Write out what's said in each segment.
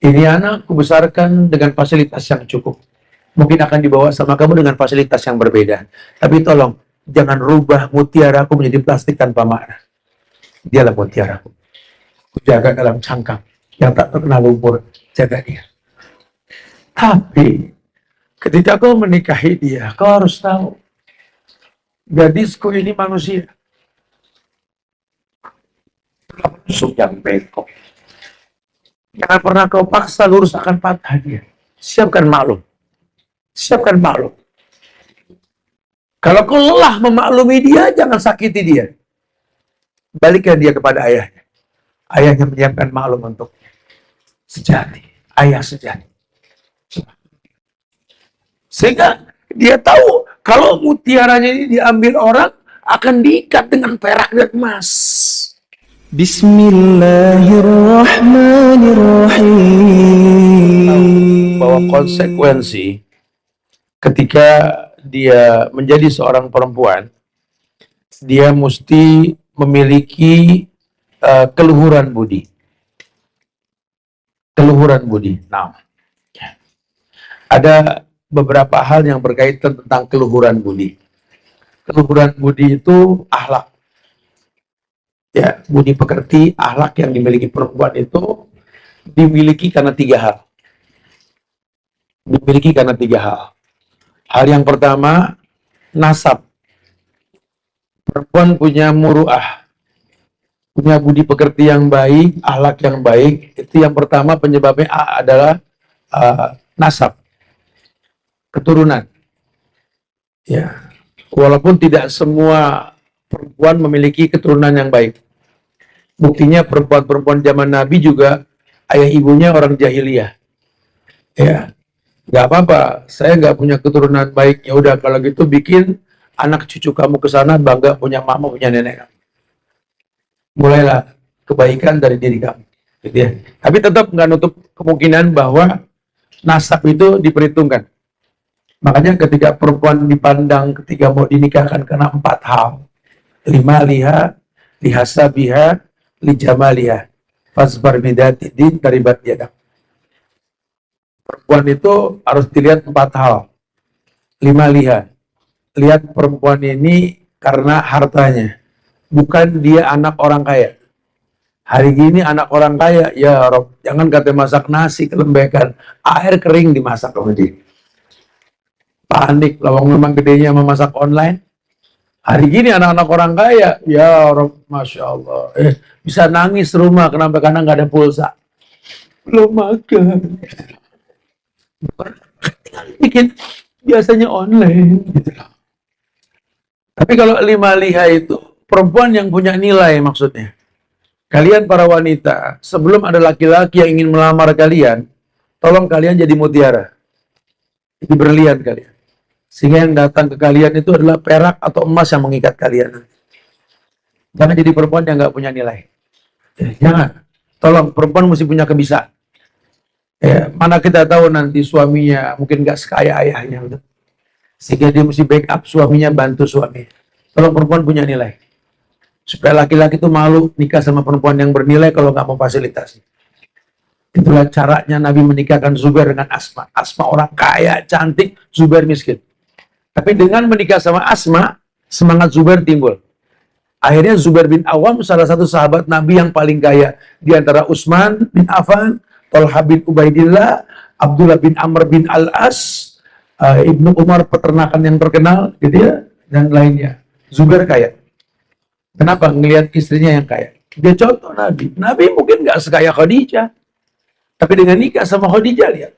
Ini anak kubesarkan dengan fasilitas yang cukup. Mungkin akan dibawa sama kamu dengan fasilitas yang berbeda. Tapi tolong, jangan rubah mutiara aku menjadi plastik tanpa makna. Dialah mutiara aku. Kujaga dalam cangkang yang tak terkena lumpur. Jaga dia. Tapi, ketika kau menikahi dia, kau harus tahu, gadisku ini manusia. Musuh yang bengkok. Jangan pernah kau paksa lurus akan patah dia. Siapkan maklum. Siapkan maklum. Kalau kau lelah memaklumi dia, jangan sakiti dia. Balikkan dia kepada ayahnya. Ayahnya menyiapkan maklum untuk sejati. Ayah sejati. Sehingga dia tahu kalau mutiaranya ini diambil orang, akan diikat dengan perak dan emas. Bismillahirrahmanirrahim. Bahwa konsekuensi ketika dia menjadi seorang perempuan, dia mesti memiliki keluhuran budi. Keluhuran budi. Nah, ada beberapa hal yang berkaitan tentang keluhuran budi. Keluhuran budi itu akhlak. Ya, budi pekerti, akhlak yang dimiliki perempuan itu dimiliki karena tiga hal. Dimiliki karena tiga hal. Hal yang pertama, nasab. Perempuan punya muruah, punya budi pekerti yang baik, akhlak yang baik. Itu yang pertama, penyebabnya adalah nasab, keturunan. Ya, walaupun tidak semua perempuan memiliki keturunan yang baik. Buktinya perempuan-perempuan zaman Nabi juga ayah ibunya orang jahiliyah. Ya, nggak apa-apa. Saya nggak punya keturunan baik. Ya udah kalau gitu bikin anak cucu kamu ke sana bangga punya mama, punya nenek kamu. Mulailah kebaikan dari diri kamu. Gitu ya. Tapi tetap nggak nutup kemungkinan bahwa nasab itu diperhitungkan. Makanya ketika perempuan dipandang ketika mau dinikahkan karena 4 hal. 5 liha, lihasabiha, lijamaliha, fasbar bidati din taribat yadak. Perempuan itu harus dilihat 4 hal. 5 liha. Lihat perempuan ini karena hartanya. Bukan dia anak orang kaya. Hari gini anak orang kaya, ya Rob, jangan kata masak nasi kelembekan, air kering dimasak sama dia. Panik, lawang memang gedenya memasak online. Hari gini anak-anak orang kaya, ya Rob, Masya Allah, bisa nangis rumah, kenapa? Karena nggak ada pulsa. Belum makan. Bikin biasanya online. Gitu. Tapi kalau 5 liha itu, perempuan yang punya nilai maksudnya. Kalian para wanita, sebelum ada laki-laki yang ingin melamar kalian, tolong kalian jadi mutiara. Jadi berlian kalian. Sehingga yang datang ke kalian itu adalah perak atau emas yang mengikat kalian. Jangan jadi perempuan yang nggak punya nilai. Jangan. Tolong, perempuan mesti punya kebisaan. Mana kita tahu nanti suaminya mungkin nggak sekaya ayahnya. Sehingga dia mesti backup suaminya, bantu suami. Tolong perempuan punya nilai. Supaya laki-laki itu malu nikah sama perempuan yang bernilai kalau nggak mau fasilitasi. Itulah caranya Nabi menikahkan Zubair dengan Asma. Asma orang kaya, cantik, Zubair miskin. Tapi dengan menikah sama Asma, semangat Zubair timbul. Akhirnya Zubair bin Awam, salah satu sahabat Nabi yang paling kaya. Di antara Utsman bin Affan, Tolha bin Ubaidillah, Abdullah bin Amr bin Al-As, Ibnu Umar peternakan yang terkenal, gitu ya, dan lainnya. Zubair kaya. Kenapa? Ngelihat istrinya yang kaya. Dia contoh Nabi. Nabi mungkin nggak sekaya Khadijah. Tapi dengan nikah sama Khadijah, lihat.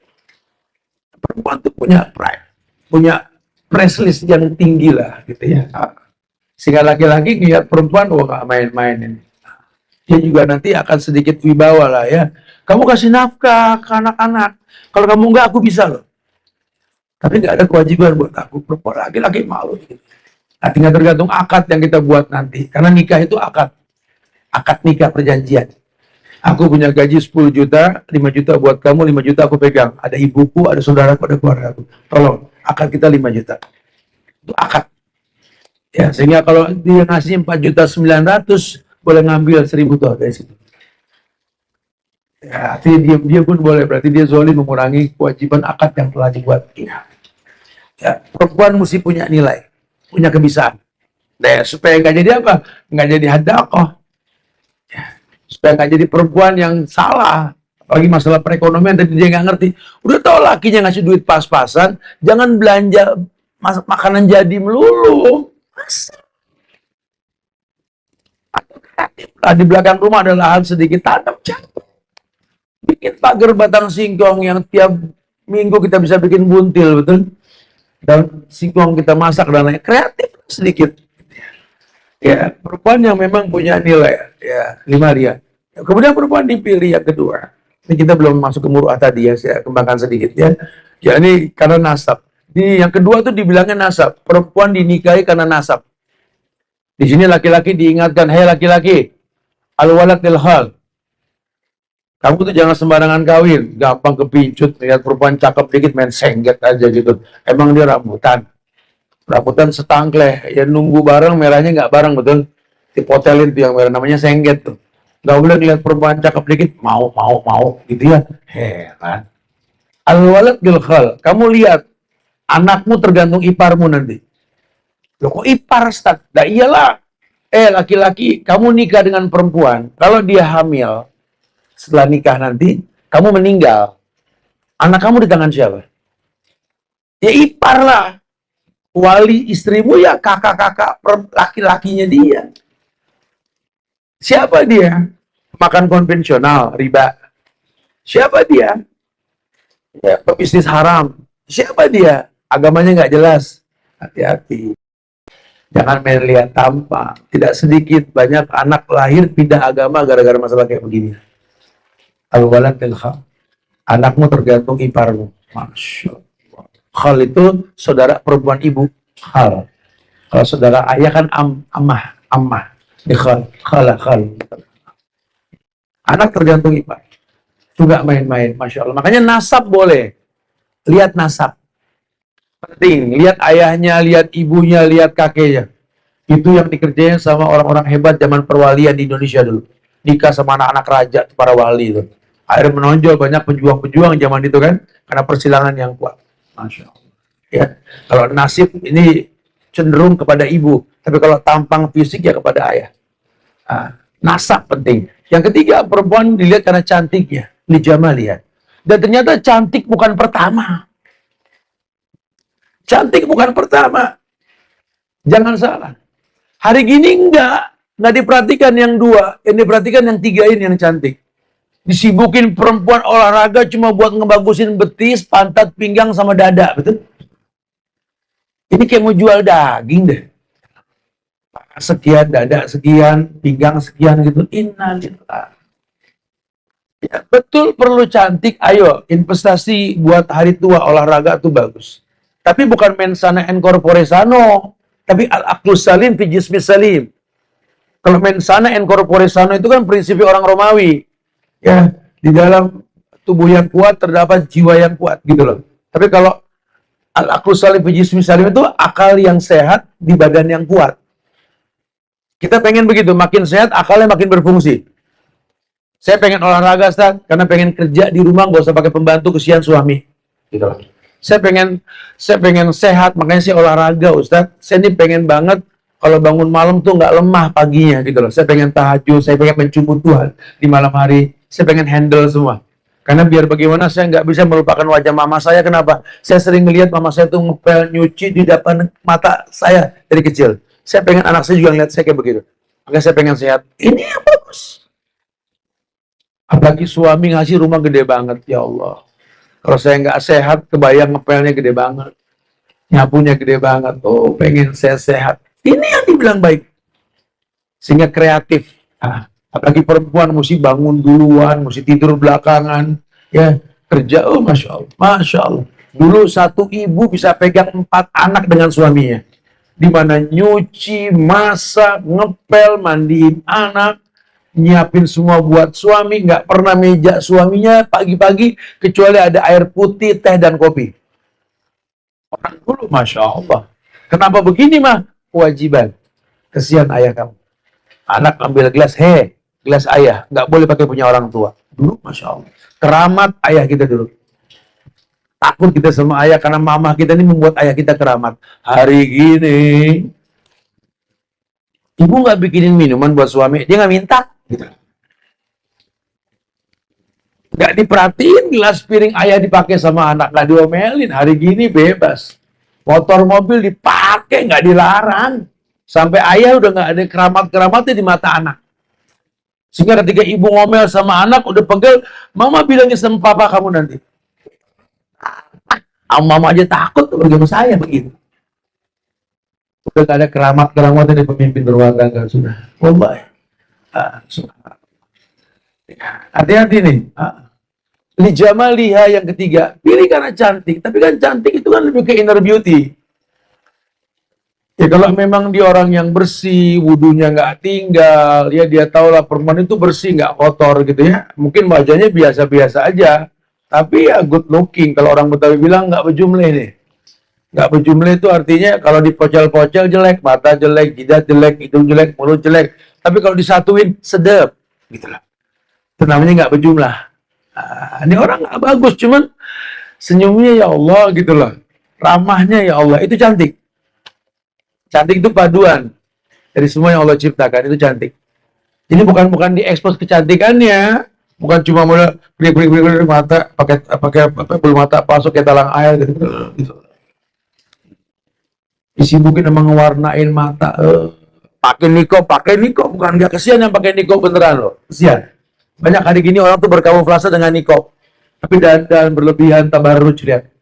Perempuan itu punya pride. Punya priceless yang tinggi lah, gitu ya. Sehingga laki-laki lihat perempuan, oh nggak main-main ini. Dia juga nanti akan sedikit wibawa lah ya. Kamu kasih nafkah ke anak-anak. Kalau kamu nggak, aku bisa loh. Tapi nggak ada kewajiban buat aku. Perempuan laki-laki malu. Gitu. Nah, tinggal tergantung akad yang kita buat nanti. Karena nikah itu akad. Akad nikah perjanjian. Aku punya gaji 10 juta, 5 juta buat kamu, 5 juta aku pegang. Ada ibuku, ada saudaraku, ada keluarga aku. Tolong, akad kita 5 juta. Itu akad. Ya, sehingga kalau dia ngasih 4 juta 900, boleh ngambil 1.000 tuh dari situ. Ya, artinya dia pun boleh, berarti dia zalim mengurangi kewajiban akad yang telah dibuat. Ya. Ya, perempuan mesti punya nilai, punya kebisaan. Nah, supaya nggak jadi apa? Nggak jadi hadaqah. Supaya nggak jadi perempuan yang salah. Apalagi masalah perekonomian tadi dia nggak ngerti. Udah tau lakinya ngasih duit pas-pasan, jangan belanja makanan jadi melulu. Masa? Nah, di belakang rumah ada lahan sedikit, tanam cabai. Bikin pagar batang singkong yang tiap minggu kita bisa bikin buntil, betul? Dan singkong kita masak dan lain kreatif sedikit. Ya, perempuan yang memang punya nilai, ya, 5 dia. Kemudian perempuan dipilih yang kedua. Ini kita belum masuk ke muruah tadi ya, saya kembangkan sedikit ya. Ya ini karena nasab. Di yang kedua tuh dibilangnya nasab. Perempuan dinikahi karena nasab. Di sini laki-laki diingatkan, hei laki-laki, al-walad lil hal. Kamu tuh jangan sembarangan kawin, gampang kepincut, lihat perempuan cakep dikit main sengget aja gitu. Emang dia rambutan. Rambutan setangkleh, ya nunggu bareng merahnya nggak bareng, betul? Dipotelin tuh yang merah, namanya sengget tuh. Nggak boleh ngeliat perempuan cakep dikit, mau, gitu ya. Heran. Al-walad bil khal, kamu lihat, anakmu tergantung iparmu nanti. Loh kok ipar, Ustaz? Nah iyalah, laki-laki, kamu nikah dengan perempuan, kalau dia hamil, setelah nikah nanti, kamu meninggal, anak kamu di tangan siapa? Ya ipar lah. Wali istrimu ya kakak-kakak laki-lakinya dia. Siapa dia? Makan konvensional, riba. Siapa dia? Ya, pebisnis haram. Siapa dia? Agamanya nggak jelas. Hati-hati. Jangan main lihat tampak. Tidak sedikit banyak anak lahir pindah agama gara-gara masalah kayak begini. Al-walad lil khal. Anakmu tergantung iparmu. Masya Allah. Khal itu saudara perempuan ibu. Khal. Kalau saudara ayah kan ammah. Khal. Anak tergantung ipar. Itu nggak main-main, Masya Allah. Makanya nasab boleh. Lihat nasab. Penting. Lihat ayahnya, lihat ibunya, lihat kakeknya. Itu yang dikerjain sama orang-orang hebat zaman perwalian di Indonesia dulu. Nikah sama anak-anak raja, para wali itu. Akhirnya menonjol banyak pejuang-pejuang zaman itu kan. Karena persilangan yang kuat. Masya Allah. Ya. Kalau nasib ini cenderung kepada ibu. Tapi kalau tampang fisik ya kepada ayah. Nasab penting. Yang ketiga, perempuan dilihat karena cantiknya. Lijamaliha. Dan ternyata cantik bukan pertama. Cantik bukan pertama. Jangan salah. Hari gini nggak diperhatikan yang dua, yang diperhatikan yang tiga ini yang cantik. Disibukin perempuan olahraga cuma buat ngebagusin betis, pantat, pinggang, sama dada, betul? Ini kayak mau jual daging deh. Sekian, dada sekian, pinggang sekian gitu. Innalillah. Ya, betul perlu cantik, ayo investasi buat hari tua olahraga tuh bagus. Tapi bukan mensana en corpore sano, tapi al-aqlus salim fi jismis salim. Kalau mensana en corpore sano itu kan prinsipnya orang Romawi. Ya, di dalam tubuh yang kuat terdapat jiwa yang kuat gitu loh. Tapi kalau al-aqlus salim fi jismis salim itu akal yang sehat di badan yang kuat. Kita pengen begitu, makin sehat akalnya makin berfungsi. Saya pengen olahraga, Ustaz, karena pengen kerja di rumah gak usah pakai pembantu, kesian suami. Gitu loh. Saya pengen sehat, makanya saya olahraga, Ustaz. Saya ini pengen banget kalau bangun malam tuh nggak lemah paginya gitu loh. Saya pengen tahajud, saya pengen mencumbu Tuhan di malam hari. Saya pengen handle semua. Karena biar bagaimana saya nggak bisa melupakan wajah mama saya. Kenapa? Saya sering melihat mama saya tuh ngepel, nyuci di depan mata saya dari kecil. Saya pengen anak saya juga ngeliat saya kayak begitu. Makanya saya pengen sehat. Ini yang bagus. Apalagi suami ngasih rumah gede banget, ya Allah. Kalau saya nggak sehat, kebayang ngepelnya gede banget. Nyapunya gede banget. Oh, pengen saya sehat. Ini yang dibilang baik. Sehingga kreatif. Apalagi perempuan mesti bangun duluan, mesti tidur belakangan. Ya, kerja, oh Masya Allah. Masya Allah. Dulu satu ibu bisa pegang 4 anak dengan suaminya. Di mana nyuci, masak, ngepel, mandiin anak, nyiapin semua buat suami, nggak pernah meja suaminya pagi-pagi kecuali ada air putih, teh, dan kopi. Orang dulu, Masya Allah. Kenapa begini, mah? Kewajiban. Kesian ayah kamu. Anak ambil gelas, gelas ayah, nggak boleh pakai punya orang tua. Dulu, Masya Allah, keramat ayah kita dulu. Takut kita sama ayah karena mama kita ini membuat ayah kita keramat. Hari gini, ibu nggak bikinin minuman buat suami, dia nggak minta. Gitu. Nggak diperhatiin gelas piring ayah dipakai sama anak, nggak diomelin. Hari gini bebas. Motor mobil dipakai, nggak dilarang. Sampai ayah udah nggak ada keramat-keramatnya di mata anak. Sehingga ketika ibu ngomel sama anak, udah pegel, mama bilangnya sama papa kamu nanti. Mama aja takut, bagaimana saya begitu. Udah gak ada keramat-keramatnya di pemimpin berumah tangga, sudah. Oh baik. Hati-hati nih. Li jamaliha yang ketiga, pilih karena cantik. Tapi kan cantik itu kan lebih ke inner beauty. Ya kalau memang dia orang yang bersih, wudunya nggak tinggal, ya dia tahu lah perempuan itu bersih, nggak kotor gitu ya. Mungkin wajahnya biasa-biasa aja, tapi ya good looking. Kalau orang Betawi bilang nggak berjumlah nih. Nggak berjumlah itu artinya kalau dipocel-pocel jelek, mata jelek, jidat jelek, hidung jelek, mulut jelek. Tapi kalau disatuin, sedap. Gitu lah. Itu namanya nggak berjumlah. Ini orang nggak bagus, cuman senyumnya ya Allah gitu loh. Ramahnya ya Allah, itu cantik. Cantik itu paduan dari semua yang Allah ciptakan, itu cantik. Jadi bukan diekspos kecantikannya, bukan cuma modal beri mata pakai bulu mata pasok kayak talang air gitu. Disibukin sama ngewarnain mata, pakai niko, bukan nggak kesian yang pakai niko beneran loh, kesian. Banyak hari gini orang tuh berkamuflase dengan niko, tapi dandan berlebihan tabarruj lihat.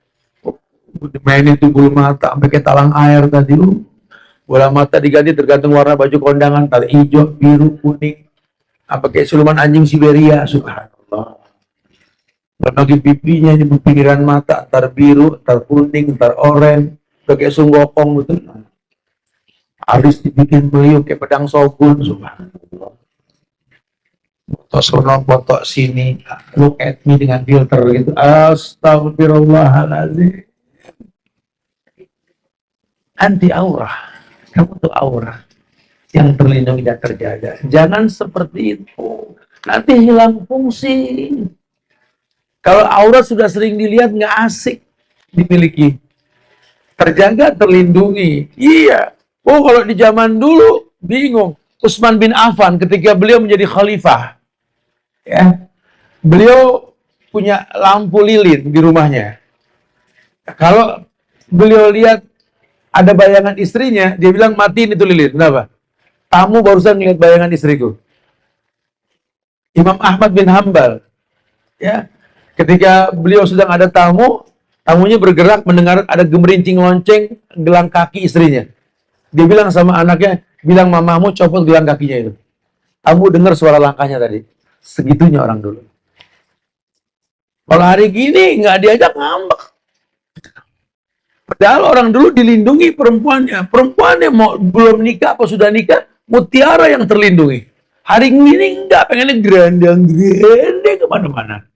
Mainin tuh bulu mata sampai kayak talang air tadi. Bola mata diganti tergantung warna baju kondangan, tadi hijau, biru, kuning, apa kayak siluman anjing Siberia, subhanallah. Bagi pipinya ini pinggiran mata, tar biru, tar kuning, tar oranye, kayak sunggokong gitu. Habis dibikin beliau kayak pedang shogun, subhanallah. Foto sono, foto sini, look at me dengan filter gitu. Astagfirullahaladzim. Anti aurah. Kamu tuh aura yang terlindungi dan terjaga. Jangan seperti itu. Nanti hilang fungsi. Kalau aura sudah sering dilihat, nggak asik dimiliki. Terjaga, terlindungi. Iya. Oh, kalau di zaman dulu, bingung. Utsman bin Affan ketika beliau menjadi khalifah. Ya, beliau punya lampu lilin di rumahnya. Kalau beliau lihat ada bayangan istrinya, dia bilang matiin itu lilin. Kenapa? Tamu barusan melihat bayangan istriku. Imam Ahmad bin Hambal, ya, ketika beliau sedang ada tamu, tamunya bergerak mendengar ada gemerincing lonceng gelang kaki istrinya. Dia bilang sama anaknya, bilang mamamu copot gelang kakinya itu. Tamu dengar suara langkahnya tadi. Segitunya orang dulu. Kalau hari gini nggak diajak ngambek. Padahal orang dulu dilindungi perempuannya. Perempuannya mau belum nikah apa sudah nikah, mutiara yang terlindungi. Hari ini enggak, pengennya gerandang-gerandang kemana-mana.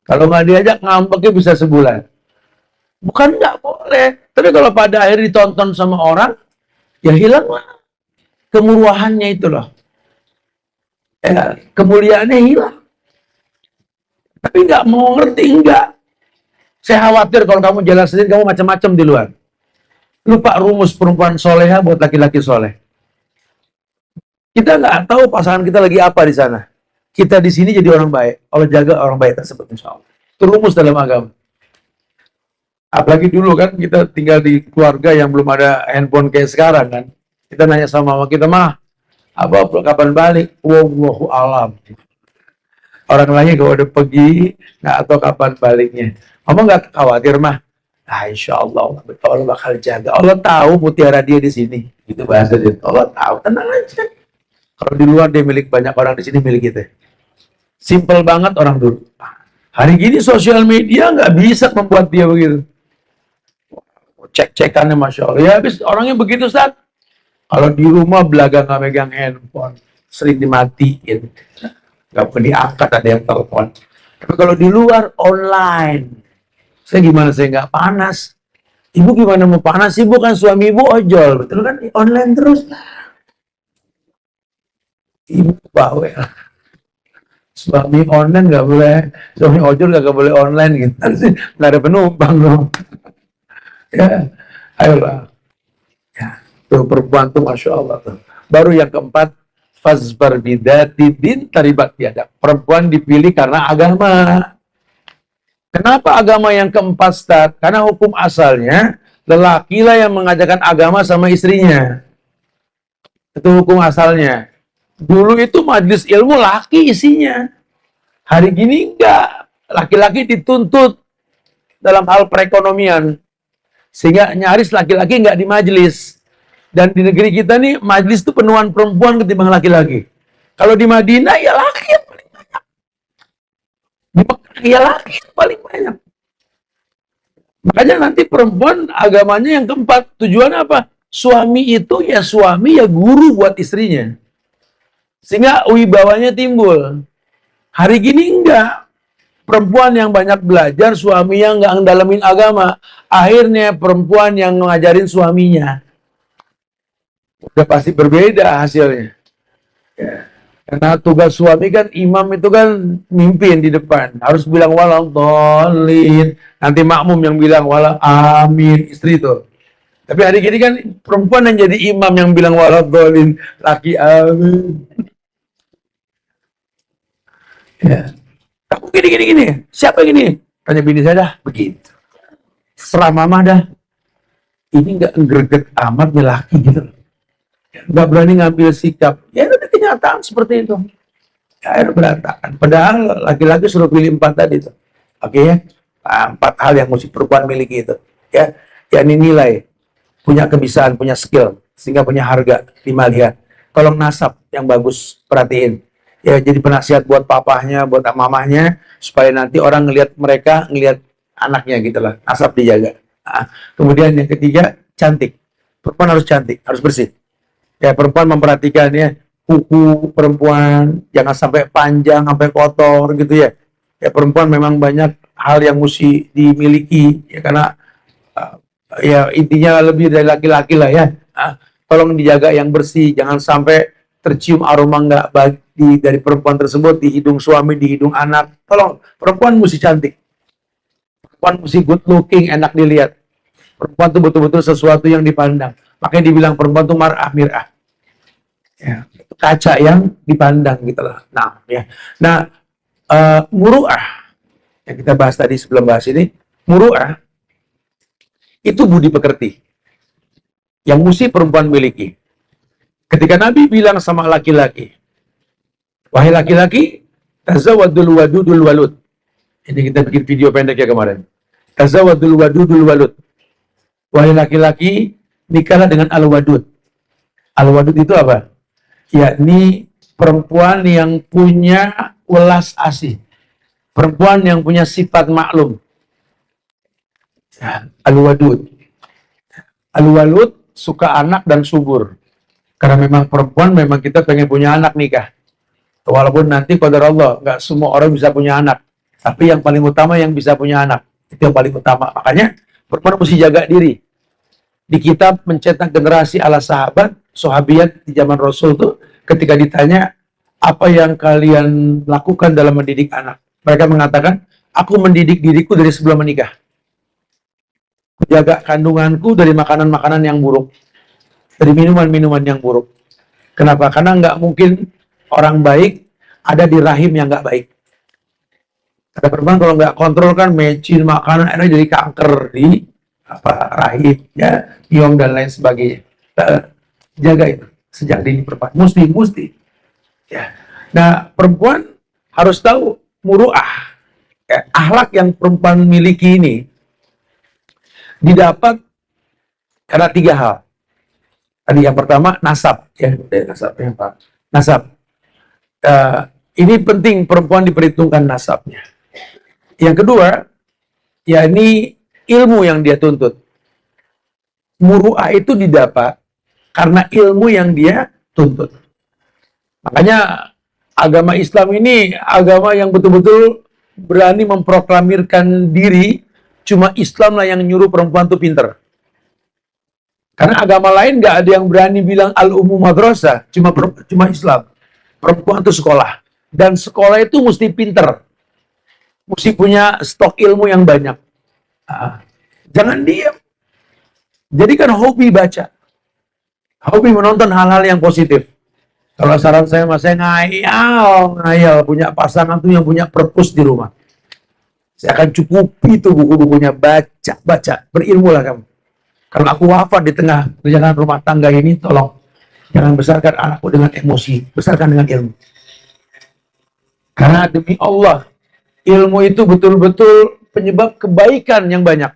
Kalau nggak diajak ngambeknya bisa sebulan. Bukan nggak boleh. Tapi kalau pada akhirnya ditonton sama orang, ya hilanglah kemurahannya itu loh. Ya, kemuliaannya hilang. Tapi nggak mau ngerti, enggak. Saya khawatir kalau kamu jalan sendiri, kamu macam-macam di luar. Lupa rumus perempuan soleha buat laki-laki soleh. Kita nggak tahu pasangan kita lagi apa di sana. Kita di sini jadi orang baik. Allah jaga orang baik tersebut, insya Allah. Itu rumus dalam agama. Apalagi dulu kan kita tinggal di keluarga yang belum ada handphone kayak sekarang kan. Kita nanya sama mama kita, mah, apa kapan balik? Wallahu alam. Orang lainnya kalau udah pergi, nggak tahu kapan baliknya. Kamu nggak khawatir mah? Nah, insya Allah, Allah bakal jaga. Allah tahu mutiara dia di sini. Itu bahasa dia. Allah tahu, tenang aja. Kalau di luar dia milik banyak orang, di sini milik kita. Simple banget orang dulu. Hari gini sosial media nggak bisa membuat dia begitu. Cek-cekannya Masya Allah. Ya habis orangnya begitu, Ustaz. Kalau di rumah belaga nggak megang handphone, sering dimatiin. Nggak pernah diangkat, ada yang telepon. Tapi kalau di luar, online. Saya gimana saya nggak panas? Ibu gimana mau panas? Ibu kan suami ibu ojol, betul kan? Online terus. Ibu bawel. Suami online nggak boleh, suami ojol nggak boleh online gitu. Nggak ada penumpang dong. Ya, ayolah. Ya, tuh perempuan tuh masya Allah tuh. Baru yang keempat, fazbar bidati din taribat biada. Perempuan dipilih karena agama. Kenapa agama yang keempat, Ustaz? Karena hukum asalnya lelaki lah yang mengajarkan agama sama istrinya. Itu hukum asalnya. Dulu itu majelis ilmu laki isinya. Hari gini enggak. Laki-laki dituntut dalam hal perekonomian. Sehingga nyaris laki-laki enggak di majelis. Dan di negeri kita nih, majelis itu penuhan perempuan ketimbang laki-laki. Kalau di Madinah, ya laki yang paling banyak. Di Mekah, ya laki yang paling banyak. Makanya nanti perempuan agamanya yang keempat. Tujuan apa? Suami itu ya suami, ya guru buat istrinya. Sehingga wibawanya timbul. Hari gini enggak. Perempuan yang banyak belajar, suaminya enggak ngedalamin agama. Akhirnya perempuan yang ngajarin suaminya. Udah pasti berbeda hasilnya. Ya. Karena tugas suami kan, imam itu kan mimpin di depan. Harus bilang waladhdallin. Nanti makmum yang bilang wala amin. Istri itu. Tapi hari gini kan perempuan yang jadi imam yang bilang waladhdallin. Laki amin. Ya. Aku gini. Siapa yang gini? Tanya bini saya dah. Begitu. Serah mama dah. Ini nggak greget amat nih laki gitu. Nggak berani ngambil sikap. Ya udah kenyataan seperti itu. Ya udah berantakan. Padahal laki-laki suruh pilih 4 tadi itu. Oke ya. 4 hal yang mesti perempuan miliki itu. Ya. Ini nilai. Punya kebisaan, punya skill. Sehingga punya harga. 5 lihat. Tolong nasab yang bagus. Perhatiin. Ya, jadi penasihat buat papahnya, buat mamahnya, supaya nanti orang ngelihat anaknya gitu lah. Nasab dijaga. Nah, kemudian yang ketiga, cantik. Perempuan harus cantik, harus bersih. Ya, perempuan memperhatikan ya, kuku perempuan, jangan sampai panjang, sampai kotor gitu ya. Ya, perempuan memang banyak hal yang mesti dimiliki, ya karena ya intinya lebih dari laki-laki lah ya. Tolong dijaga yang bersih, jangan sampai tercium aroma nggak baik dari perempuan tersebut di hidung suami, di hidung anak. Tolong, perempuan mesti cantik. Perempuan mesti good looking, enak dilihat. Perempuan itu betul-betul sesuatu yang dipandang. Makanya dibilang perempuan itu mar'ah, mir'ah. Ya, kaca yang dipandang gitu lah. Nah, ya. Nah, muru'ah yang kita bahas tadi sebelum bahas ini, muru'ah itu budi pekerti yang mesti perempuan miliki. Ketika Nabi bilang sama laki-laki, wahai laki-laki, tazawadul wadudul walud. Ini kita bikin video pendek ya kemarin. Tazawadul wadudul walud. Wahai laki-laki, nikahlah dengan al-wadud. Al-wadud itu apa? Yakni perempuan yang punya welas asih. Perempuan yang punya sifat maklum. Al-wadud. Al-walud suka anak dan subur. Karena memang perempuan, memang kita pengen punya anak nikah. Walaupun nanti qadar Allah, nggak semua orang bisa punya anak. Tapi yang paling utama yang bisa punya anak. Itu yang paling utama. Makanya perempuan mesti jaga diri. Di kitab mencetak generasi ala sahabat, sahabiat di zaman Rasul itu, ketika ditanya, apa yang kalian lakukan dalam mendidik anak? Mereka mengatakan, aku mendidik diriku dari sebelum menikah. Menjaga kandunganku dari makanan-makanan yang buruk. Dari minuman-minuman yang buruk. Kenapa? Karena nggak mungkin orang baik ada di rahim yang nggak baik. Ada perempuan kalau nggak kontrol kan mecin makanan, akhirnya jadi kanker di rahim, ya, miom dan lain sebagainya. Jaga itu sejak dini perempuan. Mesti. Ya. Nah, perempuan harus tahu muru'ah. Ya, akhlak yang perempuan miliki ini didapat karena 3 hal. Tadi yang pertama nasab, ya, nasab. Ini penting perempuan diperhitungkan nasabnya. Yang kedua, yakni ilmu yang dia tuntut. Muru'ah itu didapat karena ilmu yang dia tuntut. Makanya agama Islam ini agama yang betul-betul berani memproklamirkan diri. Cuma Islam lah yang nyuruh perempuan itu pinter. Karena agama lain nggak ada yang berani bilang al-umum madrasah, cuma Islam. Perempuan itu sekolah. Dan sekolah itu mesti pinter. Mesti punya stok ilmu yang banyak. Nah, jangan diam. Jadikan hobi baca. Hobi menonton hal-hal yang positif. Kalau saran saya, mas, saya ngayal punya pasangan tuh yang punya perpus di rumah. Saya akan cukupi itu buku-bukunya, baca, berilmulah kamu. Kalau aku wafat di tengah perjalanan rumah tangga ini, tolong jangan besarkan anakku dengan emosi, besarkan dengan ilmu. Karena demi Allah, ilmu itu betul-betul penyebab kebaikan yang banyak.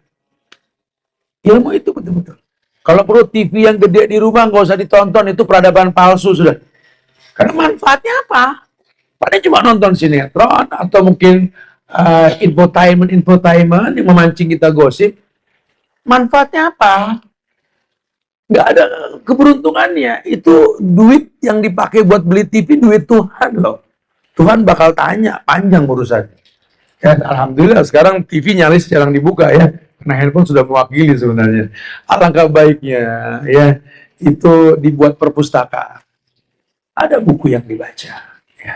Ilmu itu betul-betul. Kalau perlu TV yang gede di rumah, nggak usah ditonton, itu peradaban palsu sudah. Karena manfaatnya apa? Padahal cuma nonton sinetron, atau mungkin infotainment yang memancing kita gosip. Manfaatnya apa? Nggak ada keberuntungannya. Itu duit yang dipakai buat beli TV, duit Tuhan loh. Tuhan bakal tanya, panjang urusan. Ya, alhamdulillah sekarang TV nyaris jarang dibuka ya. Karena handphone sudah mewakili sebenarnya. Alangkah baiknya ya itu dibuat perpustakaan. Ada buku yang dibaca, ya.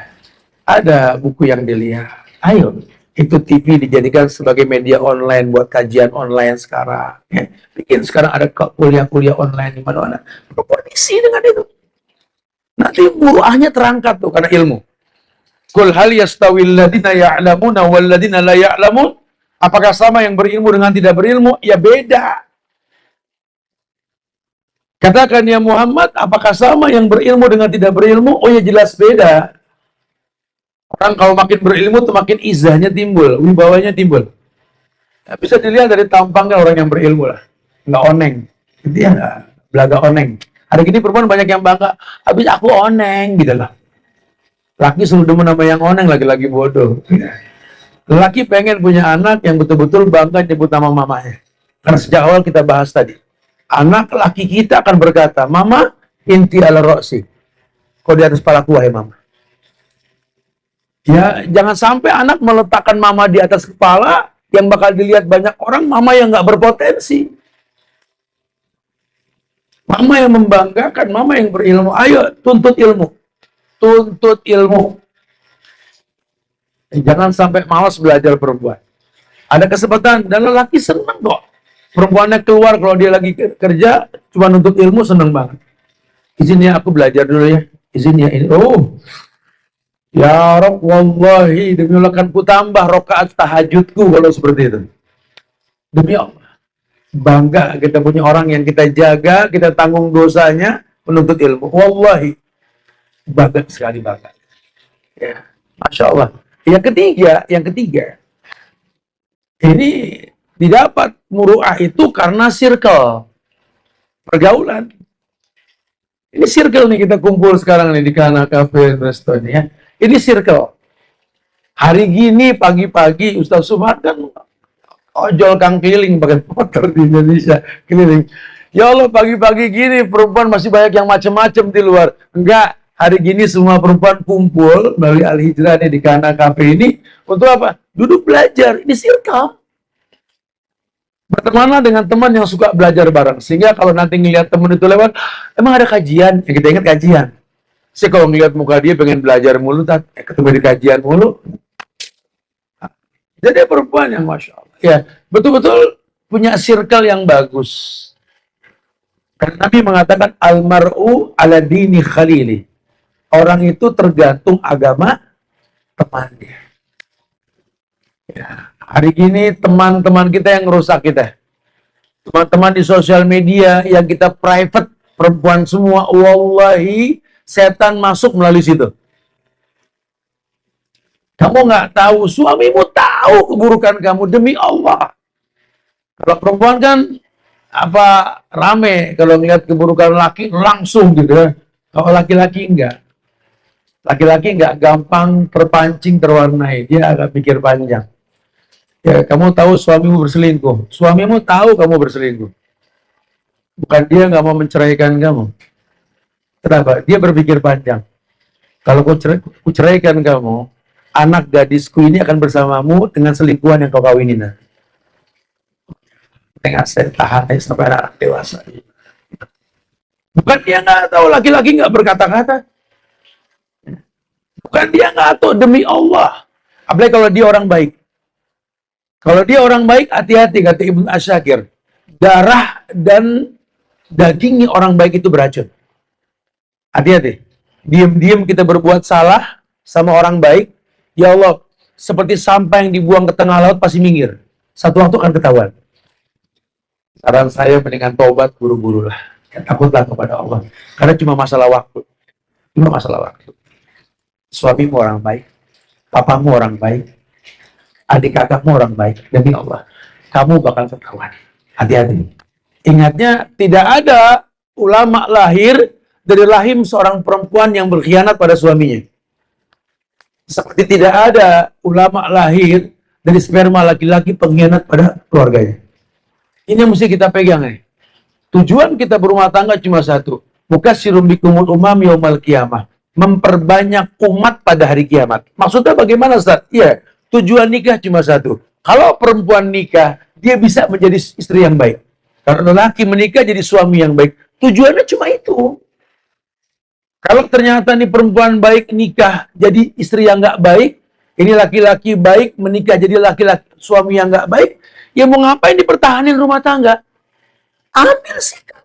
Ada buku yang dilihat. Ayo, itu TV dijadikan sebagai media online buat kajian online sekarang. Ya. Bikin sekarang ada kuliah-kuliah online di mana-mana. Berkoordinasi dengan itu. Nanti buruahnya terangkat tuh karena ilmu. Qul hal yastawil ladina ya'lamuna wal ladina la ya'lamun? Apakah sama yang berilmu dengan tidak berilmu? Ya beda. Katakan ya Muhammad, apakah sama yang berilmu dengan tidak berilmu? Oh ya jelas beda. Orang kalau makin berilmu tuh makin izahnya timbul, wibawanya timbul. Ya, bisa dilihat dari tampangnya orang yang berilmu lah. Nggak oneng. Itu ya nggak belaga oneng. Hari ini perempuan banyak yang bangga, habis aku oneng gitu lah. Laki selalu demen sama yang oneng, laki-laki bodoh. Laki pengen punya anak yang betul-betul bangga nyebut nama mamanya. Karena sejak awal kita bahas tadi. Anak laki kita akan berkata, Mama, inti ala roksi. Kau di atas kepalaku, wahai mama. Ya, jangan sampai anak meletakkan mama di atas kepala, yang bakal dilihat banyak orang, mama yang nggak berpotensi. Mama yang membanggakan, mama yang berilmu. Ayo, tuntut ilmu. Tuntut ilmu. Jangan sampai malas belajar perempuan. Ada kesempatan, dan lelaki senang kok. Perempuannya keluar kalau dia lagi kerja, cuma nuntut ilmu, senang banget. Izin ya, aku belajar dulu ya. Izin ya, ini. Oh, ya Rabb, wallahi, demi Allah kan ku tambah rakaat tahajudku kalau seperti itu. Demi Allah. Bangga kita punya orang yang kita jaga, kita tanggung dosanya, menuntut ilmu. Wallahi. Bangga sekali, bangga. Ya, Masya Allah. Yang ketiga, ini didapat muru'ah itu karena circle, pergaulan. Ini circle nih kita kumpul sekarang nih di Kana Cafe Resto ini ya. Ini circle. Hari gini pagi-pagi Ustaz Sumar kan ojol kang keliling pakai motor di Indonesia keliling. Ya Allah pagi-pagi gini perempuan masih banyak yang macam-macam di luar. Enggak. Hari gini semua perempuan kumpul melalui Al-Hijrah di Kana Cafe ini untuk apa? Duduk belajar. Ini circle. Bertemanlah dengan teman yang suka belajar bareng. Sehingga kalau nanti ngelihat teman itu lewat, emang ada kajian? Ya kita ingat kajian. Saya kalau ngelihat muka dia pengen belajar mulu, ketemu di kajian mulu. Jadi perempuan yang Masya Allah. Ya, betul-betul punya circle yang bagus. Karena Nabi mengatakan, Almar'u ala dini khalili. Orang itu tergantung agama temannya. Ya, hari ini teman-teman kita yang merusak kita. Teman-teman di sosial media yang kita private, perempuan semua, wallahi, setan masuk melalui situ. Kamu nggak tahu, suamimu tahu keburukan kamu, demi Allah. Kalau perempuan kan, rame, kalau melihat keburukan laki, langsung gitu ya. Kalau laki-laki enggak. Laki-laki nggak gampang terpancing, terwarnai. Dia agak pikir panjang. Ya, kamu tahu suamimu berselingkuh. Suamimu tahu kamu berselingkuh. Bukan dia nggak mau menceraikan kamu. Kenapa? Dia berpikir panjang. Kalau ku ceraikan kamu, anak gadisku ini akan bersamamu dengan selingkuhan yang kau kawinin. Tengah saya tahan sampai anak dewasa. Bukan dia nggak tahu, laki-laki nggak berkata-kata. Kan dia nggak tahu demi Allah. Apalagi kalau dia orang baik. Kalau dia orang baik, hati-hati, kata Ibnu Asyakir. Darah dan dagingnya orang baik itu beracun. Hati-hati. Diam-diam kita berbuat salah sama orang baik, ya Allah, seperti sampah yang dibuang ke tengah laut pasti minggir. Satu waktu akan ketahuan. Saran saya mendingan taubat buru-buru lah. Takutlah kepada Allah. Karena cuma masalah waktu. Cuma masalah waktu. Suamimu orang baik, papamu orang baik, adik kakakmu orang baik, demi Allah, kamu bakal ketahuan. Hati-hati. Ingatnya, tidak ada ulama lahir dari rahim seorang perempuan yang berkhianat pada suaminya. Seperti tidak ada ulama lahir dari sperma laki-laki pengkhianat pada keluarganya. Ini yang mesti kita pegang nih. Tujuan kita berumah tangga cuma satu. Mukassirum bikumul umam yaumal qiyamah. Memperbanyak umat pada hari kiamat. Maksudnya bagaimana, Ustaz? Iya, tujuan nikah cuma satu. Kalau perempuan nikah, dia bisa menjadi istri yang baik. Kalau lelaki menikah jadi suami yang baik. Tujuannya cuma itu. Kalau ternyata nih perempuan baik nikah jadi istri yang nggak baik, ini laki-laki baik menikah jadi laki-laki suami yang nggak baik, ya mau ngapain dipertahanin rumah tangga? Ambil sikap.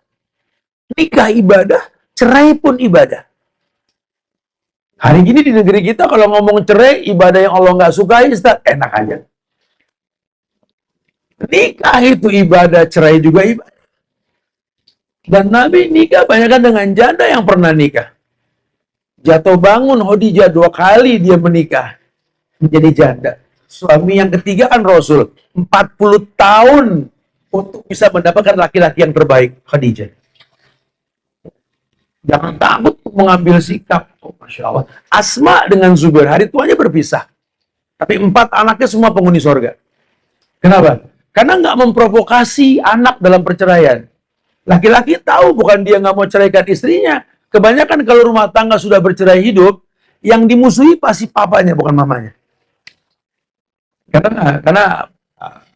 Nikah ibadah, cerai pun ibadah. Hari ini di negeri kita kalau ngomong cerai, ibadah yang Allah nggak sukai, Ustaz, enak aja. Nikah itu ibadah, cerai juga ibadah. Dan Nabi nikah banyakkan dengan janda yang pernah nikah. Jatuh bangun Khadijah 2 kali dia menikah menjadi janda. Suami yang ketiga kan Rasul. 40 tahun untuk bisa mendapatkan laki-laki yang terbaik, Khadijah. Jangan takut mengambil sikap. Oh, Masya Allah. Asma dengan Zubair, hari tuanya berpisah. Tapi 4 anaknya semua penghuni sorga. Kenapa? Karena nggak memprovokasi anak dalam perceraian. Laki-laki tahu bukan dia nggak mau ceraikan istrinya. Kebanyakan kalau rumah tangga sudah bercerai hidup, yang dimusuhi pasti papanya, bukan mamanya. Karena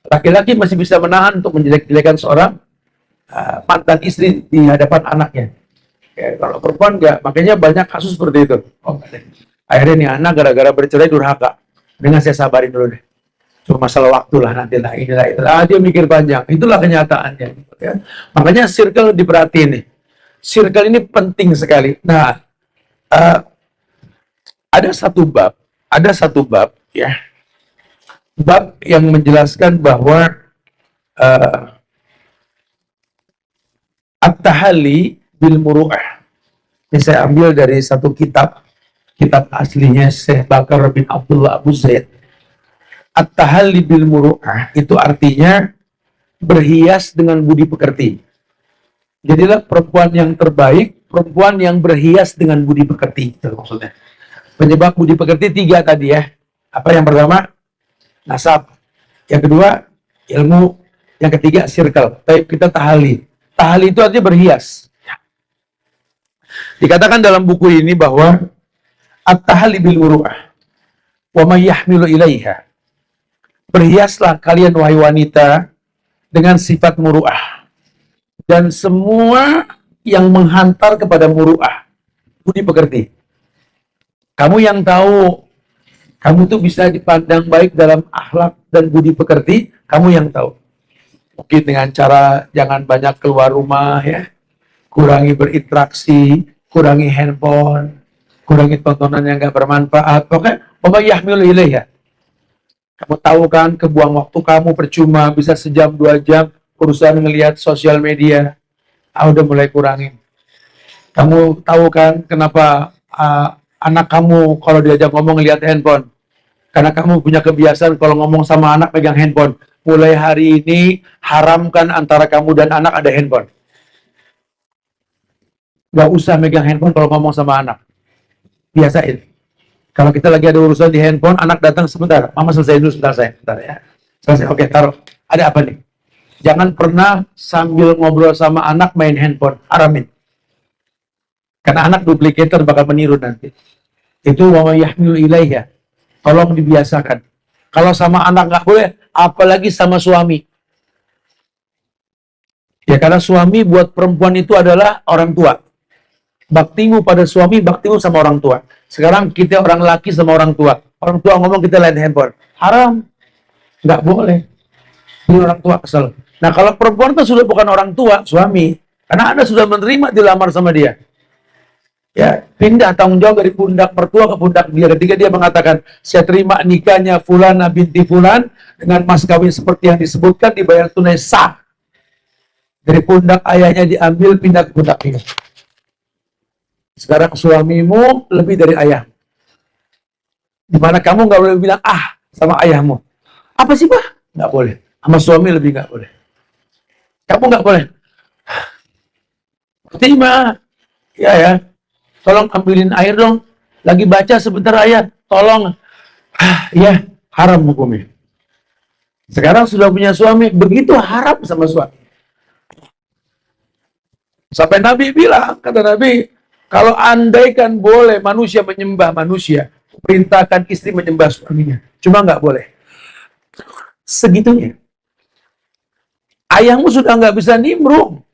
laki-laki masih bisa menahan untuk menjelek-jelekan seorang mantan istri di hadapan anaknya. Ya, kalau perempuan nggak, makanya banyak kasus seperti itu. Oh, akhirnya nih anak gara-gara bercerai durhaka. Dengan saya sabarin dulu deh. Cuma masalah waktu lah, nantilah inilah itu. Dia mikir panjang. Itulah kenyataannya. Ya. Makanya circle diperhatiin nih. Circle ini penting sekali. Nah, ada satu bab, ya, bab yang menjelaskan bahwa at-tahalli bil muru'ah. Ini saya ambil dari satu kitab aslinya Syekh Bakar bin Abdullah Abu Zaid. At-tahalli bil muru'ah itu artinya berhias dengan budi pekerti. Jadilah perempuan yang terbaik, perempuan yang berhias dengan budi pekerti. Itu maksudnya. Penyebab budi pekerti 3 tadi ya. Apa yang pertama? Nasab. Yang kedua, ilmu. Yang ketiga, circle. Baik, kita tahali. Tahali itu artinya berhias. Dikatakan dalam buku ini bahwa at-tahalli bil muru'ah wa may yahmilu ilaiha. Berhiaslah kalian wahai wanita dengan sifat muru'ah. Dan semua yang menghantar kepada muru'ah, budi pekerti. Kamu yang tahu kamu tuh bisa dipandang baik dalam akhlak dan budi pekerti, kamu yang tahu. Mungkin dengan cara jangan banyak keluar rumah ya. Kurangi berinteraksi, kurangi handphone, kurangi tontonan yang gak bermanfaat. Pokoknya, yahmilu ilaiha. Kamu tahu kan, kebuang waktu kamu percuma, bisa sejam, 2 jam, urusan ngelihat sosial media. Udah mulai kurangin. Kamu tahu kan, kenapa anak kamu kalau diajak ngomong lihat handphone? Karena kamu punya kebiasaan kalau ngomong sama anak pegang handphone. Mulai hari ini, haramkan antara kamu dan anak ada handphone. Gak usah megang handphone kalau ngomong sama anak. Biasain. Kalau kita lagi ada urusan di handphone, anak datang sebentar. Mama selesai dulu sebentar saya. Sebentar ya. Selesai. Oke, taruh. Ada apa nih? Jangan pernah sambil ngobrol sama anak main handphone. Haramin. Karena anak duplikator bakal meniru nanti. Itu wa may yahmilu ilaiha. Tolong dibiasakan. Kalau sama anak nggak boleh, apalagi sama suami. Ya karena suami buat perempuan itu adalah orang tua. Baktimu pada suami, baktimu sama orang tua. Sekarang kita orang laki sama orang tua. Orang tua ngomong kita lihat handphone. Haram. Nggak boleh. Ini orang tua kesel. Nah kalau perempuan itu sudah bukan orang tua, suami. Karena Anda sudah menerima dilamar sama dia. Ya, pindah tanggung jawab dari pundak mertua ke pundak dia. Ketika dia mengatakan, saya terima nikahnya Fulana binti Fulan dengan mas kawin seperti yang disebutkan, dibayar tunai sah. Dari pundak ayahnya diambil, pindah ke pundak dia. Sekarang suamimu lebih dari ayah. Dimana kamu nggak boleh bilang sama ayahmu. Apa sih Pak? Nggak boleh. Sama suami lebih nggak boleh. Kamu nggak boleh. Terima. Ya. Tolong ambilin air dong. Lagi baca sebentar ayat. Tolong. Ya, haram hukumnya. Sekarang sudah punya suami, begitu haram sama suami. Sampai Nabi bilang, kata Nabi, kalau andaikan boleh manusia menyembah manusia, perintahkan istri menyembah suaminya. Cuma nggak boleh. Segitunya. Ayahmu sudah nggak bisa nimbrung.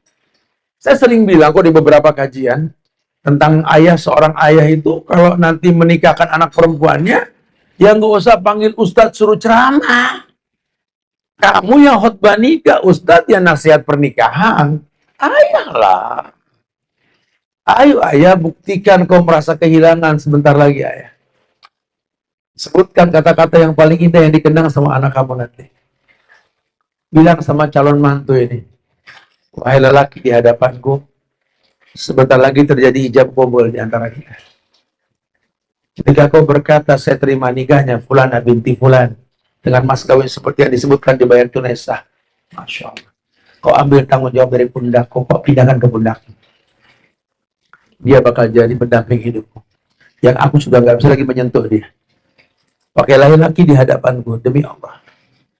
Saya sering bilang kok di beberapa kajian, tentang seorang ayah itu, kalau nanti menikahkan anak perempuannya, ya nggak usah panggil ustadz suruh ceramah. Kamu yang khotbah nikah, ustadz yang nasihat pernikahan. Ayah lah. Ayo ayah, buktikan kau merasa kehilangan sebentar lagi ayah. Sebutkan kata-kata yang paling indah yang dikenang sama anak kamu nanti. Bilang sama calon mantu ini, wahai lelaki di hadapanku, sebentar lagi terjadi ijab kabul di antara kita. Ketika kau berkata, saya terima nikahnya Fulana binti Fulan dengan mas kawin seperti yang disebutkan dibayar tunai sah. Masya Allah. Kau ambil tanggung jawab dari pundakku, kau pindahkan ke pundakku. Dia bakal jadi pendamping hidupku. Yang aku sudah nggak bisa lagi menyentuh dia. Pakai laki-laki di hadapanku, demi Allah.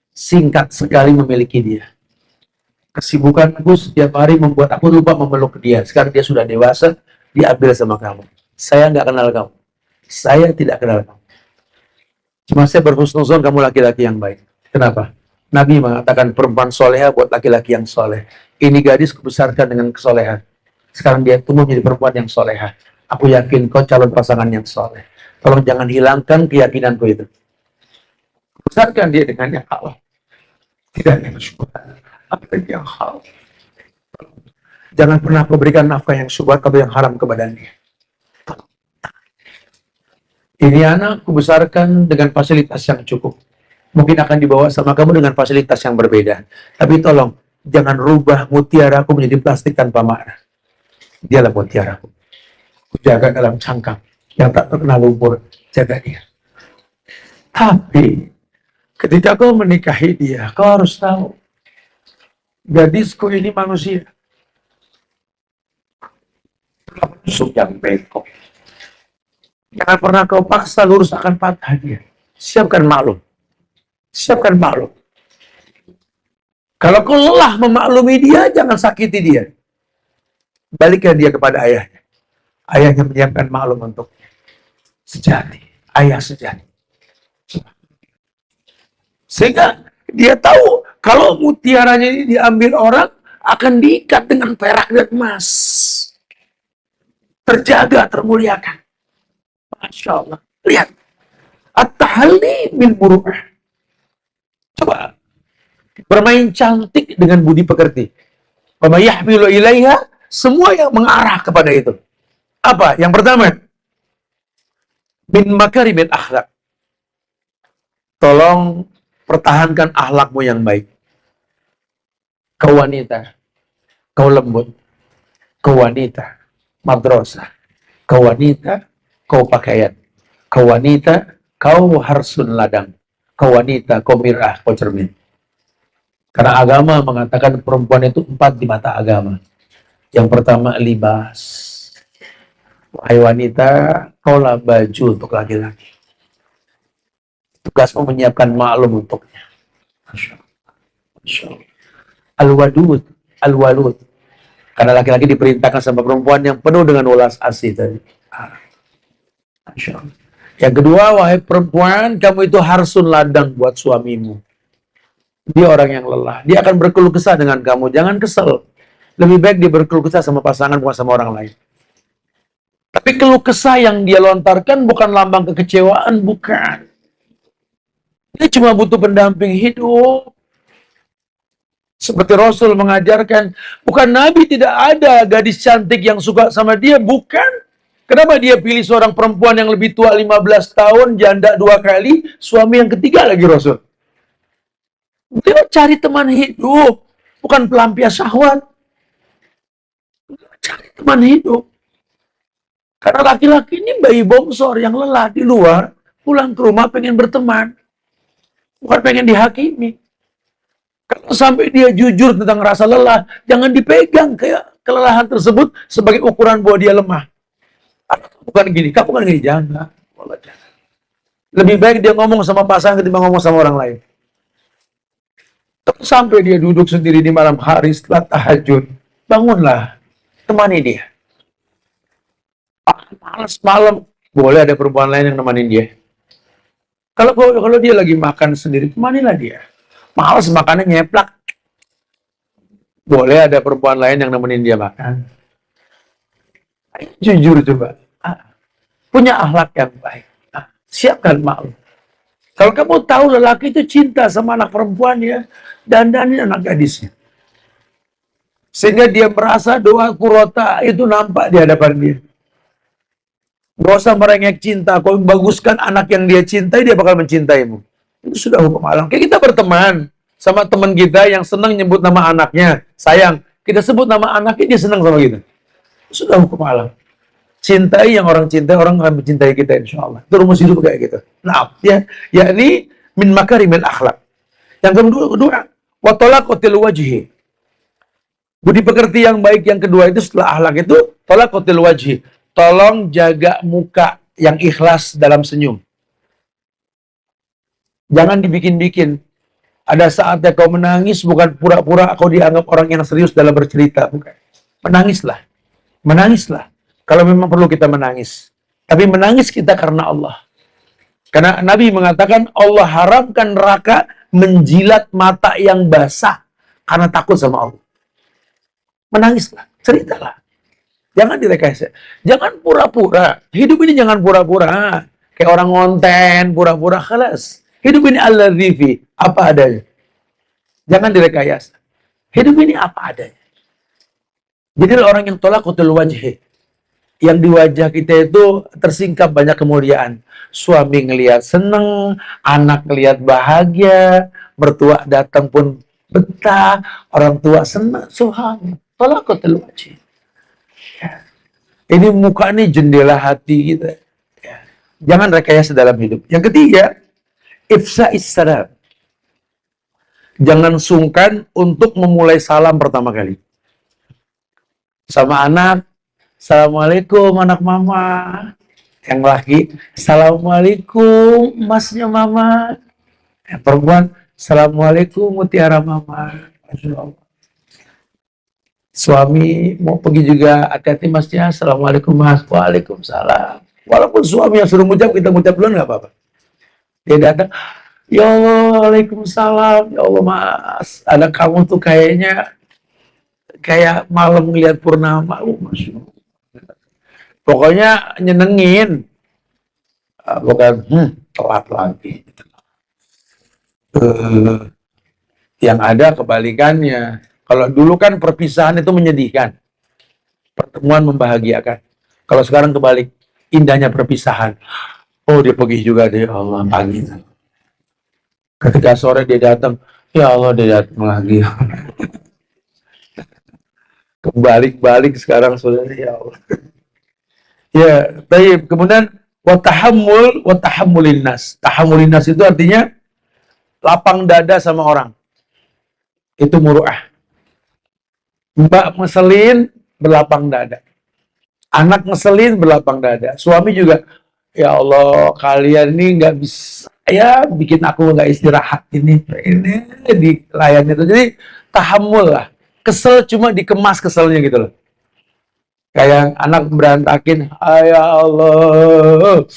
Singkat sekali memiliki dia. Kesibukanku setiap hari membuat aku lupa memeluk dia. Sekarang dia sudah dewasa, diambil sama kamu. Saya nggak kenal kamu. Saya tidak kenal kamu. Cuma saya berhusnuzon kamu laki-laki yang baik. Kenapa? Nabi mengatakan perempuan soleha buat laki-laki yang soleh. Ini gadis kubesarkan dengan kesolehan. Sekarang dia tumbuh menjadi perempuan yang soleha. Aku yakin kau calon pasangan yang soleh. Tolong jangan hilangkan keyakinanku itu. Besarkan dia dengan yang halal. Tidak yang syubhat. Apa yang halal. Jangan pernah memberikan nafkah yang syubhat atau yang haram kepada dia. Ini anak kubesarkan dengan fasilitas yang cukup. Mungkin akan dibawa sama kamu dengan fasilitas yang berbeda. Tapi tolong, jangan rubah mutiaraku menjadi plastik tanpa makna. Dialah mutiaraku. Kujaga dalam cangkang yang tak terkena lumpur. Jaga dia. Tapi, ketika kau menikahi dia, kau harus tahu, gadisku ini manusia. Musuh yang bengkok. Jangan pernah kau paksa lurus akan patah dia. Siapkan maklum. Siapkan maklum. Kalau kau lelah memaklumi dia, jangan sakiti dia. Balikkan dia kepada ayahnya. Ayahnya menyiapkan maklum untuknya. Sejati. Ayah sejati. Sehingga dia tahu kalau mutiaranya ini diambil orang, akan diikat dengan perak dan emas. Terjaga, termuliakan. Masya Allah. Lihat. At-tahalli min buru'ah. Coba. Bermain cantik dengan budi pekerti. Wa may yahmilu ilaiha, semua yang mengarah kepada itu. Apa? Yang pertama, min makarimil akhlak. Tolong pertahankan akhlakmu yang baik. Kau wanita, kau lembut, kau wanita, madrasah, kau wanita, kau pakaian, kau wanita, kau harsun ladang, kau wanita, kau mirah, kau cermin. Karena agama mengatakan perempuan itu 4 di mata agama. Yang pertama, libas. Wahai wanita, kaulah baju untuk laki-laki. Tugasmu menyiapkan maklum untuknya. Masya Allah. Al-wadud, al-walud. Karena laki-laki diperintahkan sama perempuan yang penuh dengan ulas asih tadi. Masya Allah. Yang kedua, wahai perempuan, kamu itu harsun ladang buat suamimu. Dia orang yang lelah. Dia akan berkeluh kesah dengan kamu. Jangan kesel. Lebih baik dia berkeluh kesah sama pasangan bukan sama orang lain. Tapi keluh kesah yang dia lontarkan bukan lambang kekecewaan, bukan. Dia cuma butuh pendamping hidup. Seperti Rasul mengajarkan, bukan Nabi tidak ada gadis cantik yang suka sama dia, bukan. Kenapa dia pilih seorang perempuan yang lebih tua 15 tahun, janda 2 kali, suami yang ketiga lagi Rasul? Dia cari teman hidup, bukan pelampias syahwat. Cari teman hidup. Karena laki-laki ini bayi bongsor yang lelah di luar, pulang ke rumah pengen berteman. Bukan pengen dihakimi. Kalau sampai dia jujur tentang rasa lelah, jangan dipegang kayak kelelahan tersebut sebagai ukuran bahwa dia lemah. Bukan gini, kamu kan gini, jangan. Lebih baik dia ngomong sama pasangan ketimbang ngomong sama orang lain. Sampai dia duduk sendiri di malam hari setelah tahajud, bangunlah, temani dia. Malas malam, boleh ada perempuan lain yang nemanin dia. Kalau dia lagi makan sendiri, temanilah dia. Malas makannya nyeplak, boleh ada perempuan lain yang nemenin dia makan. Jujur coba, punya akhlak yang baik, siapkan malu. Kalau kamu tahu lelaki itu cinta sama anak perempuannya, dandanin anak gadisnya, sehingga dia merasa doa kurota itu nampak di hadapan dia. Gak usah merengek cinta, kau baguskan anak yang dia cintai, dia bakal mencintaimu. Itu sudah hukum alam. Kayak kita berteman sama teman kita yang senang nyebut nama anaknya, sayang, kita sebut nama anaknya, dia senang sama kita. Itu sudah hukum alam. Cintai yang orang cintai, orang akan mencintai kita insya Allah. Itu rumus hidup kayak gitu. Nah, ya, yakni min makarimil akhlak. Yang kedua, wa talaqatil wajhi. Budi pekerti yang baik yang kedua itu setelah akhlak itu talaqatil wajhi. Tolong jaga muka yang ikhlas dalam senyum. Jangan dibikin-bikin. Ada saatnya kau menangis, bukan pura-pura kau dianggap orang yang serius dalam bercerita. Bukan. Menangislah. Menangislah. Kalau memang perlu kita menangis. Tapi menangis kita karena Allah. Karena Nabi mengatakan Allah haramkan neraka menjilat mata yang basah karena takut sama Allah. Menangislah. Ceritalah. Jangan direkayasa. Jangan pura-pura. Hidup ini jangan pura-pura. Kayak orang ngonten, pura-pura, khalas. Hidup ini alladzi apa adanya. Jangan direkayasa. Hidup ini apa adanya. Jadi orang yang talaqatul wajhi, yang di wajah kita itu tersingkap banyak kemuliaan. Suami ngelihat seneng, anak ngelihat bahagia, mertua datang pun betah, orang tua senang. Subhanallah. Talaqatul wajhi. Ini muka ini jendela hati kita. Ya. Jangan rekayasa dalam hidup. Yang ketiga, ifsa'is salam. Jangan sungkan untuk memulai salam pertama kali. Sama anak, assalamualaikum anak mama. Yang laki, assalamualaikum masnya mama. Yang perempuan, assalamualaikum mutiara mama. Masya Allah. Suami mau pergi juga, hati-hati masnya, assalamualaikum mas, waalaikumsalam. Walaupun suami yang suruh ngucap, kita ngucap duluan nggak apa-apa. Dia datang, ya Allah, waalaikumsalam, ya Allah mas, ada kamu tuh kayaknya kayak malam ngeliat purnama, masya Allah. Pokoknya nyenengin, bukan telat lagi. Yang ada kebalikannya. Kalau dulu kan perpisahan itu menyedihkan, pertemuan membahagiakan. Kalau sekarang kebalik, indahnya perpisahan. Oh dia pergi juga deh, Allah pagi. Ketika sore dia datang, ya Allah dia datang lagi. Kebalik-balik sekarang saudara, ya Allah. Ya, baik. Kemudian watahammulin nas. Tahammulin nas itu artinya lapang dada sama orang. Itu muru'ah. Mbak ngeselin, berlapang dada. Anak ngeselin, berlapang dada. Suami juga, ya Allah, kalian ini nggak bisa, ya bikin aku nggak istirahat ini dilayani itu. Jadi tahammul lah. Kesel cuma dikemas keselnya gitu loh. Kayak anak berantakin, ya Allah,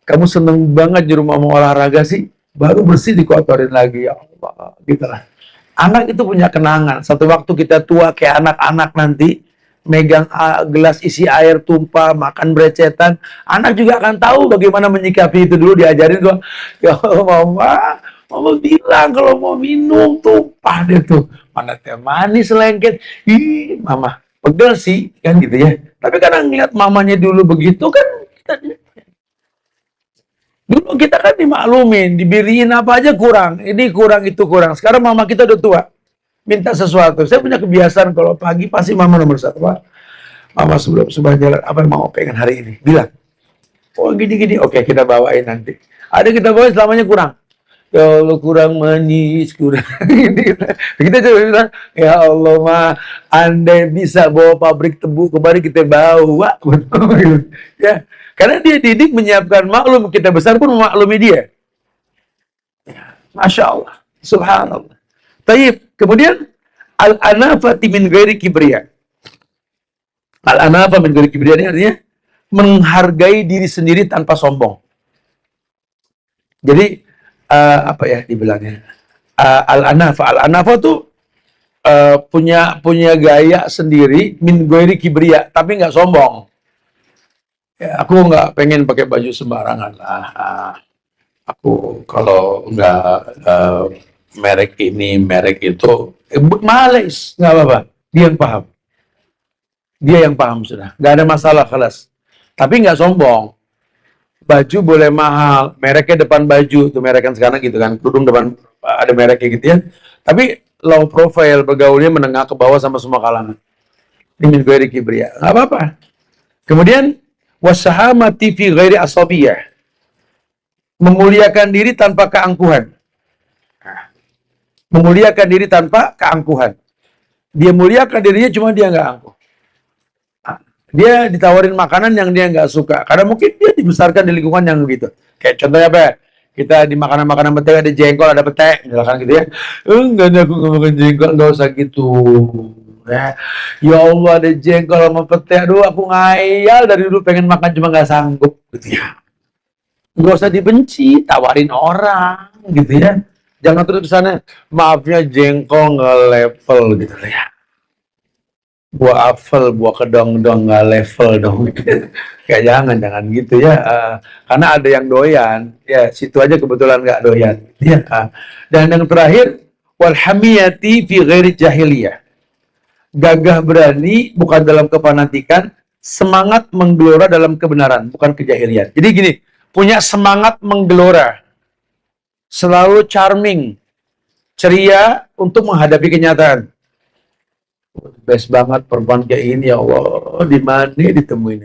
kamu seneng banget di rumah mau olahraga sih, baru bersih dikotorin lagi, ya Allah, gitu lah. Anak itu punya kenangan. Satu waktu kita tua kayak anak-anak nanti, megang gelas isi air tumpah, makan berecetan, anak juga akan tahu bagaimana menyikapi itu. Dulu diajarin gua, ya mama bilang kalau mau minum tumpah deh tuh, mana teh manis lengket, ih mama pegel sih kan gitu ya. Tapi karena ngeliat mamanya dulu begitu kan, dulu kita kan dimaklumin, diberiin apa aja kurang, ini kurang itu kurang. Sekarang mama kita udah tua, minta sesuatu. Saya punya kebiasaan kalau pagi pasti mama nomor satu, Pak. Mama sebelum jalan, apa yang mau pengen hari ini? Bilang, oh gini-gini, oke kita bawain nanti. Ada kita bawain selamanya kurang. Ya Allah kurang manis, kurang ini. Kita coba bilang, ya Allah mah, andai bisa bawa pabrik tebu kemarin kita bawa. Ya, karena dia didik menyiapkan maklum, kita besar pun memaklumi dia. Masya Allah, subhanallah. Taib, kemudian al-anafati min ghairi kibriya. Al-anafa min ghairi kibriya ini artinya menghargai diri sendiri tanpa sombong. Jadi apa ya dibilangnya? Al-anafa tuh punya gaya sendiri min ghairi kibriya, tapi nggak sombong. Ya, aku nggak pengen pakai baju sembarangan lah. Aku kalau nggak merek ini, merek itu, males, nggak apa-apa. Dia yang paham. Dia yang paham sudah. Nggak ada masalah, kelas. Tapi nggak sombong. Baju boleh mahal, mereknya depan baju, tuh merek kan sekarang gitu kan, kerudung depan ada mereknya gitu ya. Tapi low profile, bergaulnya menengah ke bawah sama semua kalangan. Ini ghairi kibriya, nggak apa-apa. Kemudian wasahamati fi ghairi asabiyah, memuliakan diri tanpa keangkuhan. Memuliakan diri tanpa keangkuhan. Dia muliakan dirinya, cuma dia nggak angkuh. Dia ditawarin makanan yang dia nggak suka, karena mungkin dia dibesarkan di lingkungan yang begitu. Kayak contohnya apa ya? Kita di makanan-makanan petai ada jengkol, ada petai, misalkan gitu ya. Enggak ada, aku nggak makan jengkol, nggak usah gitu. Ya Allah, ada jengkol sama petai, aduh aku ngayal dari dulu pengen makan cuma nggak sanggup gitu ya. Nggak usah dibenci, tawarin orang gitu ya. Jangan terus kesana, maafnya jengkol nggak level gitu ya. Buah apel, buah kedong-dong nggak level dong. Kayak jangan gitu ya. Karena ada yang doyan, ya situ aja kebetulan nggak doyan. Ya. Dan yang terakhir, walhamiyati fi ghairi jahiliyah. Gagah berani bukan dalam kefanatikan, semangat menggelora dalam kebenaran, bukan kejahilian. Jadi gini, punya semangat menggelora, selalu charming, ceria untuk menghadapi kenyataan. Best banget perempuan kayak ini, ya Allah, di mana ditemuin?